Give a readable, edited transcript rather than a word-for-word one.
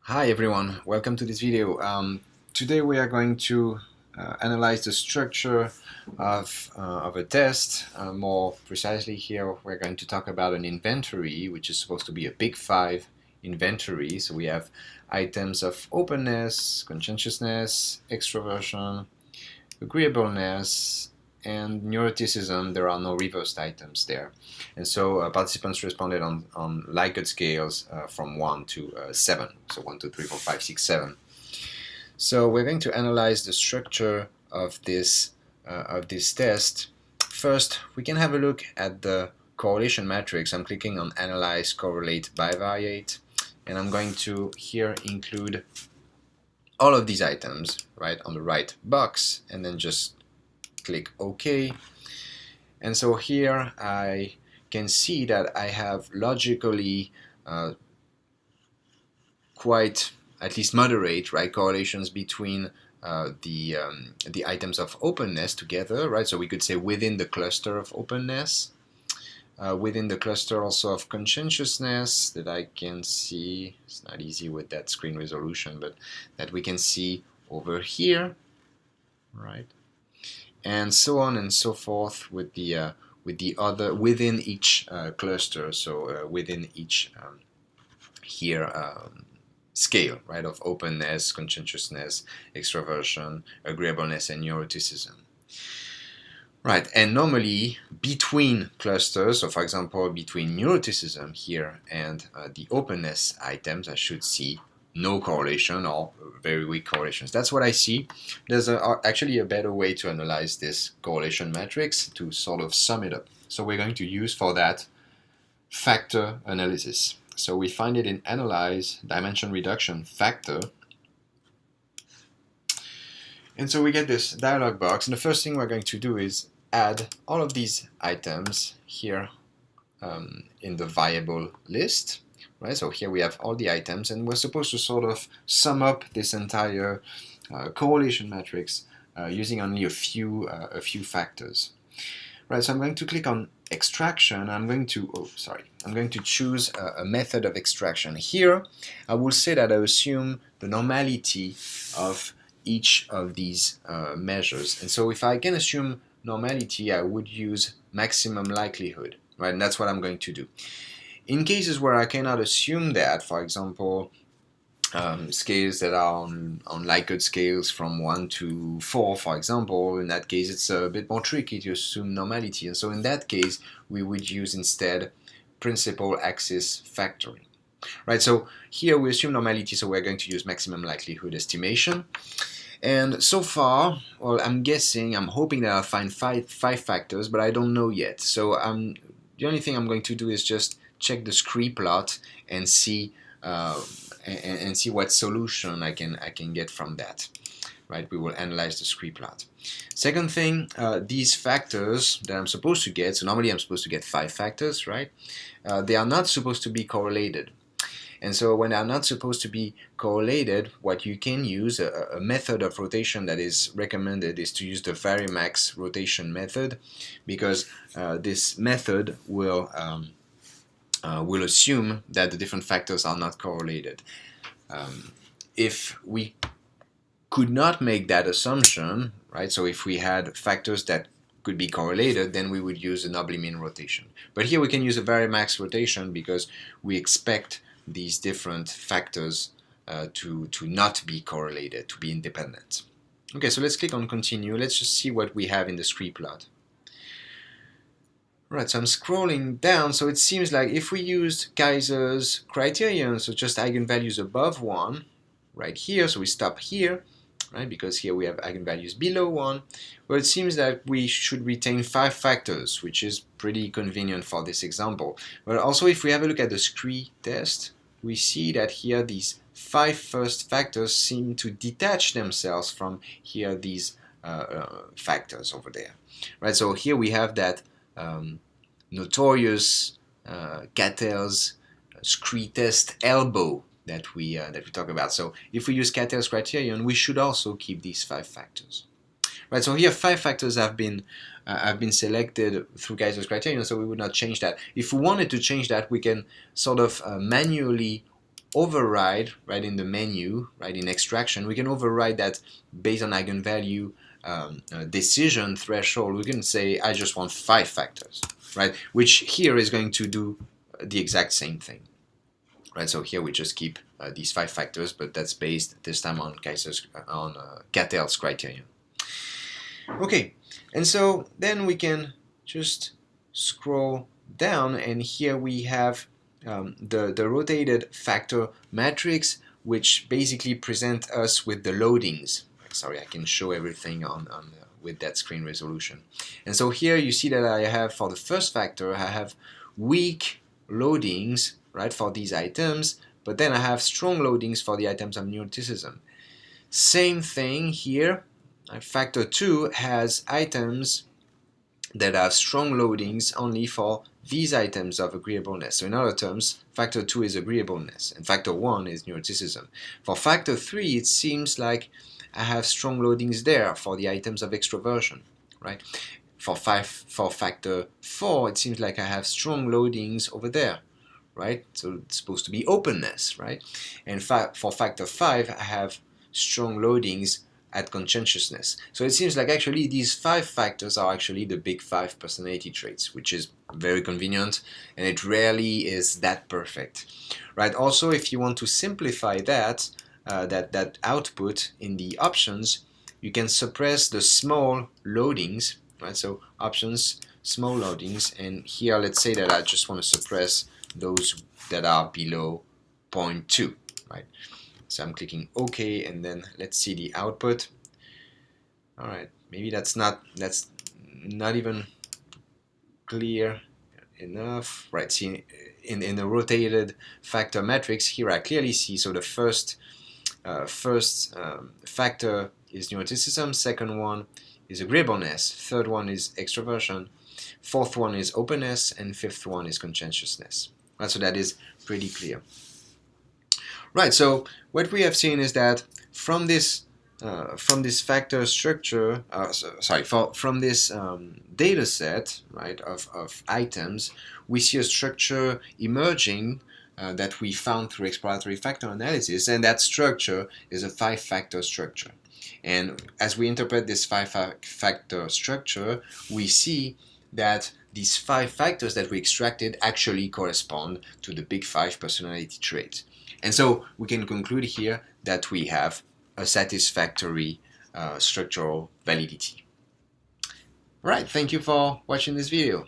Hi everyone, welcome to this video. Today we are going to analyze the structure of a test. More precisely here we're going to talk about an inventory, which is supposed to be a big five inventory. So we have items of openness, conscientiousness, extroversion, agreeableness, and neuroticism. There are no reversed items there. And so participants responded on Likert scales from 1 to 7. So 1, 2, 3, 4, 5, 6, 7. So we're going to analyze the structure of this test. First, we can have a look at the correlation matrix. I'm clicking on Analyze, Correlate, Bivariate, and I'm going to here include all of these items right on the right box, and then just click OK. And so here I can see that I have logically quite at least moderate right correlations between the items of openness together, right? So we could say within the cluster of openness, within the cluster also of conscientiousness that I can see. It's not easy with that screen resolution, but that we can see over here, right? And so on and so forth with the other within each cluster. So within each here scale, right, of openness, conscientiousness, extroversion, agreeableness, and neuroticism. Right, and normally between clusters, so for example between neuroticism here and the openness items, I should see no correlation or very weak correlations. That's what I see. There's actually a better way to analyze this correlation matrix to sort of sum it up. So we're going to use for that factor analysis. So we find it in Analyze, Dimension Reduction, Factor. And so we get this dialog box, and the first thing we're going to do is add all of these items here in the variable list. Right, so here we have all the items, and we're supposed to sort of sum up this entire correlation matrix using only a few factors. Right, so I'm going to click on extraction. I'm going to choose a method of extraction. Here, I will say that I assume the normality of each of these measures. And so if I can assume normality, I would use maximum likelihood, right? And that's what I'm going to do. In cases where I cannot assume that, for example, scales that are on Likert scales from 1 to 4, for example, in that case it's a bit more tricky to assume normality. And so in that case, we would use instead principal axis factoring. Right, so here we assume normality, so we're going to use maximum likelihood estimation. And so far, well, I'm hoping that I'll find five factors, but I don't know yet. So the only thing I'm going to do is just check the scree plot and see what solution I can get from that. Right, we will analyze the scree plot. Second thing, these factors that I'm supposed to get, so normally I'm supposed to get 5 factors, right? They are not supposed to be correlated. And so when they're not supposed to be correlated, what you can use, a method of rotation that is recommended, is to use the Varimax rotation method, because this method will assume that the different factors are not correlated. If we could not make that assumption, right, so if we had factors that could be correlated, then we would use an Oblimin rotation. But here we can use a Varimax rotation because we expect these different factors to not be correlated, to be independent. Okay, so let's click on continue. Let's just see what we have in the scree plot. Right, so I'm scrolling down, so it seems like if we used Kaiser's criterion, so just eigenvalues above 1, right here, so we stop here, right, because here we have eigenvalues below 1, well, it seems that we should retain 5 factors, which is pretty convenient for this example. But also, if we have a look at the scree test, we see that here these 5 first factors seem to detach themselves from here these factors over there, right? So here we have that notorious Cattell's scree test elbow that we talk about. So if we use Cattell's criterion, we should also keep these 5 factors. Right. So here 5 factors have been selected through Kaiser's criterion, so we would not change that. If we wanted to change that, we can sort of manually override, right, in the menu, right, in extraction, we can override that based on eigenvalue decision threshold. We can say I just want 5 factors, right, which here is going to do the exact same thing. Right, so here we just keep these 5 factors, but that's based this time on Catel's criterion. Okay, and so then we can just scroll down, and here we have the rotated factor matrix, which basically present us with the loadings. Sorry, I can show everything with that screen resolution. And so here you see that I have, for the first factor, I have weak loadings, right, for these items, but then I have strong loadings for the items of neuroticism. Same thing here. Factor 2 has items that have strong loadings only for these items of agreeableness. So in other terms, factor 2 is agreeableness, and factor 1 is neuroticism. For factor 3, it seems like I have strong loadings there for the items of extroversion, right? For factor 4, it seems like I have strong loadings over there, right? So it's supposed to be openness, right? And for factor 5, I have strong loadings at conscientiousness. So it seems like actually these 5 factors are actually the big 5 personality traits, which is very convenient, and it rarely is that perfect, right? Also, if you want to simplify that output in the options, you can suppress the small loadings, right? So options, small loadings, and here let's say that I just want to suppress those that are below 0.2, right? So I'm clicking OK, and then let's see the output. All right, maybe that's not even clear enough, right? See, in the rotated factor matrix here, I clearly see. So the first factor is neuroticism, second one is agreeableness, third one is extroversion, fourth one is openness, and fifth one is conscientiousness. Right, so that is pretty clear. Right, so what we have seen is that from this factor structure, from this data set, right, of items, we see a structure emerging that we found through exploratory factor analysis, and that structure is a 5-factor structure. And as we interpret this 5-factor structure, we see that these 5 factors that we extracted actually correspond to the big 5 personality traits. And so we can conclude here that we have a satisfactory structural validity. Right, thank you for watching this video.